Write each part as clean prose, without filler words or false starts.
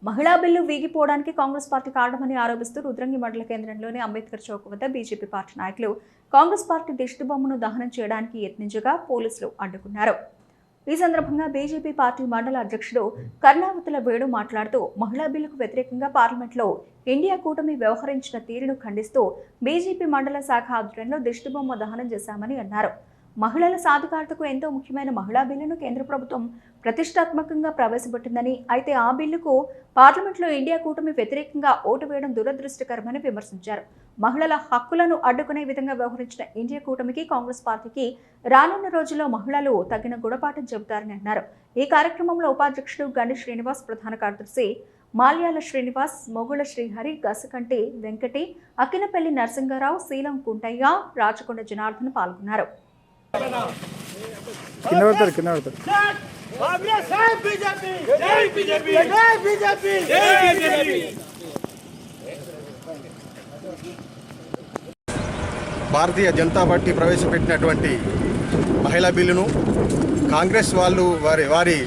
మహిళా bill వీగిపోవడానికి Congress party కారణమని ఆరోపిస్తూ రుద్రంగి మండల కేంద్రంలోని అంబేద్కర్ చౌక్ వద్ద బీజేపీ పార్టీ నాయకులు కాంగ్రెస్ పార్టీ దిష్టిబొమ్మను దహనం చేయడానికి యత్నించగా పోలీసులు అడ్డుకున్నారు. ఈ సందర్భంగా బీజేపీ పార్టీ మండల అధ్యక్షుడు కర్ణావతుల వేణు మాట్లాడుతూ మహిళా బిల్లుకు వ్యతిరేకంగా పార్లమెంట్లో ఇండియా కూటమి వ్యవహరించిన తీరును ఖండిస్తూ బీజేపీ మండల శాఖ ఆధ్వర్యంలో దిష్టిబొమ్మ దహనం చేశామని అన్నారు. మహిళల సాధికారతకు ఎంతో ముఖ్యమైన మహిళా బిల్లును కేంద్ర ప్రభుత్వం ప్రతిష్టాత్మకంగా ప్రవేశపెట్టిందని, అయితే ఆ బిల్లుకు పార్లమెంట్లో ఇండియా కూటమి వ్యతిరేకంగా ఓటు వేయడం దురదృష్టకరమని విమర్శించారు. మహిళల హక్కులను అడ్డుకునే విధంగా వ్యవహరించిన ఇండియా కూటమికి కాంగ్రెస్ పార్టీకి రానున్న రోజుల్లో మహిళలు తగిన గుణపాఠం చెబుతారని అన్నారు. ఈ కార్యక్రమంలో ఉపాధ్యక్షుడు గండి శ్రీనివాస్, ప్రధాన కార్యదర్శి మాల్యాల శ్రీనివాస్, మొగుళ శ్రీహరి, గసకంటి వెంకటి, అకినపల్లి నరసింగారావు, శీలం కుంటయ్య, రాచకొండ జనార్దన్ పాల్గొన్నారు. భారతీయ జనతా పార్టీ ప్రవేశపెట్టినటువంటి మహిళా బిల్లును కాంగ్రెస్ వాళ్ళు వారి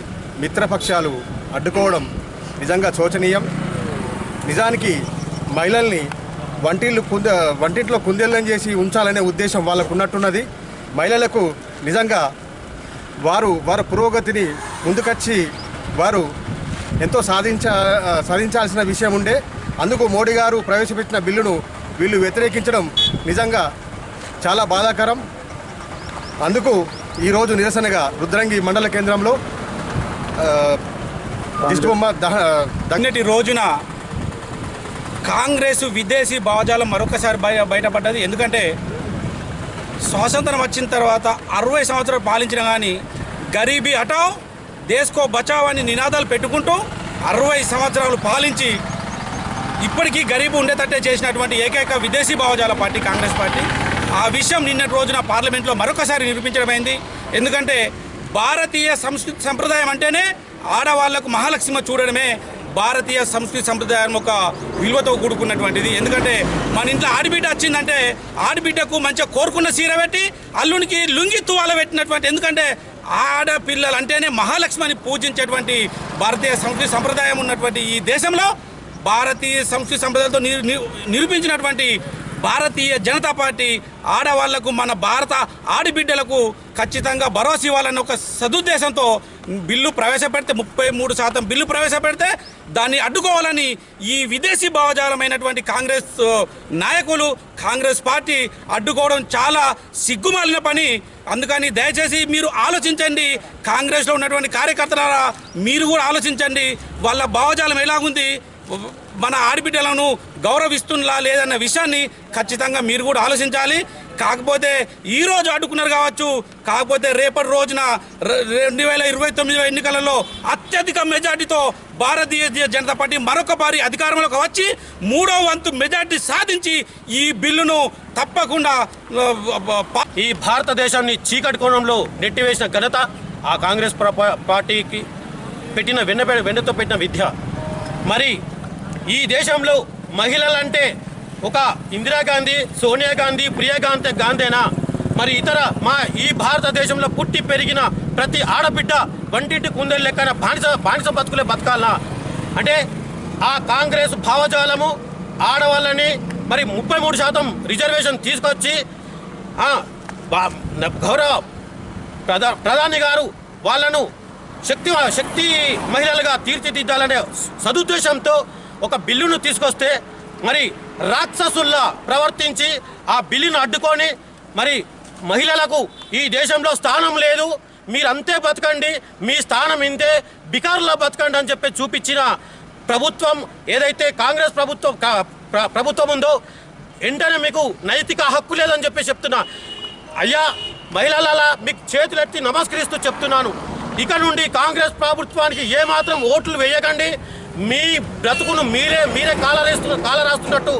మిత్రపక్షాలు అడ్డుకోవడం నిజంగా శోచనీయం. నిజానికి మహిళల్ని వంటింట్లో కుందేళ్ళని చేసి ఉంచాలనే ఉద్దేశం వాళ్ళకు ఉన్నట్టున్నది. మహిళలకు నిజంగా వారు పురోగతిని ముందుకొచ్చి వారు ఎంతో సాధించాల్సిన విషయం ఉండే. అందుకు మోడీ గారు ప్రవేశపెట్టిన బిల్లును వీళ్ళు వ్యతిరేకించడం నిజంగా చాలా బాధాకరం. అందుకు ఈరోజు నిరసనగా రుద్రంగి మండల కేంద్రంలో దిష్టిబొమ్మ దన్నటి రోజున కాంగ్రెస్ విదేశీ భావజాలం మరొకసారి బయటపడ్డది. ఎందుకంటే స్వాతంత్రం వచ్చిన తర్వాత 60 సంవత్సరాలు పాలించిన కానీ గరీబీ హటావ్ దేశ్కో బచావ్ అని నినాదాలు పెట్టుకుంటూ 60 సంవత్సరాలు పాలించి ఇప్పటికీ గరీబు ఉండేటట్టే చేసినటువంటి ఏకైక విదేశీ భావజాల పార్టీ కాంగ్రెస్ పార్టీ. ఆ విషయం నిన్నటి రోజున పార్లమెంట్లో మరొకసారి నిరూపించడమైంది. ఎందుకంటే భారతీయ సంస్కృతి సంప్రదాయం అంటేనే ఆడవాళ్లకు మహాలక్ష్మి చూడడమే భారతీయ సంస్కృతి సంప్రదాయం ఒక విలువతో కూడుకున్నటువంటిది. ఎందుకంటే మన ఇంట్లో ఆడబిడ్డ వచ్చిందంటే ఆడబిడ్డకు మంచిగా కోరుకున్న సీర పెట్టి అల్లునికి లుంగి తువాల పెట్టినటువంటి, ఎందుకంటే ఆడపిల్లలు అంటేనే మహాలక్ష్మి అని పూజించేటువంటి భారతీయ సంస్కృతి సంప్రదాయం ఉన్నటువంటి ఈ దేశంలో భారతీయ సంస్కృతి సంప్రదాయంతో నిరూపించినటువంటి భారతీయ జనతా పార్టీ ఆడవాళ్లకు, మన భారత ఆడబిడ్డలకు ఖచ్చితంగా భరోసా ఇవ్వాలన్న ఒక సదుద్దేశంతో బిల్లు ప్రవేశపెడితే 33% బిల్లు ప్రవేశపెడితే దాన్ని అడ్డుకోవాలని ఈ విదేశీ భావజాలమైనటువంటి కాంగ్రెస్ నాయకులు, కాంగ్రెస్ పార్టీ అడ్డుకోవడం చాలా సిగ్గుమాలిన పని. అందుకని దయచేసి మీరు ఆలోచించండి. కాంగ్రెస్లో ఉన్నటువంటి కార్యకర్తలారా మీరు కూడా ఆలోచించండి. వాళ్ళ భావజాలం ఎలాగుంది, మన ఆడబిడ్డలను గౌరవిస్తుందా లేదన్న విషయాన్ని ఖచ్చితంగా మీరు కూడా ఆలోచించాలి. కాకపోతే ఈరోజు అడ్డుకున్నారు కావచ్చు, కాకపోతే రేపటి రోజున 2029 ఎన్నికలలో అత్యధిక మెజార్టీతో భారతీయ జనతా పార్టీ మరొక పారి అధికారంలోకి వచ్చి 3వ వంతు మెజార్టీ సాధించి ఈ బిల్లును తప్పకుండా ఈ భారతదేశాన్ని చీకటి కోణంలో నెట్టివేసిన ఘనత ఆ కాంగ్రెస్ పార్టీకి పెట్టిన వెన్నతో పెట్టిన విద్య. మరి ఈ దేశంలో మహిళలంటే ఒక ఇందిరాగాంధీ, సోనియా గాంధీ, ప్రియాంక మరి ఇతర ఈ భారతదేశంలో పుట్టి పెరిగిన ప్రతి ఆడబిడ్డ వంటింటి కుందేలు లెక్కన బానిస బతుకులే బతకాలనా? అంటే ఆ కాంగ్రెస్ భావజాలము ఆడవాళ్ళని మరి 33% రిజర్వేషన్ తీసుకొచ్చి గౌరవ ప్రధాని గారు వాళ్ళను శక్తి మహిళలుగా తీర్చిదిద్దాలనే సదుద్దేశంతో ఒక బిల్లును తీసుకొస్తే మరి రాక్షసుల్లా ప్రవర్తించి ఆ బిల్లును అడ్డుకొని మరి మహిళలకు ఈ దేశంలో స్థానం లేదు, మీరంతే బతకండి, మీ స్థానం ఇంతే, బికారులా బతకండి అని చెప్పి చూపించిన ప్రభుత్వం ఏదైతే కాంగ్రెస్ ప్రభుత్వం ఉందో వెంటనే మీకు నైతిక హక్కు లేదని చెప్పి చెప్తున్నా. అయ్యా మహిళల మీకు చేతులెత్తి నమస్కరిస్తూ చెప్తున్నాను, ఇక నుండి కాంగ్రెస్ ప్రభుత్వానికి ఏమాత్రం ఓట్లు వేయకండి. మీ బ్రతుకును మీరే కాలరాస్తున్నట్టు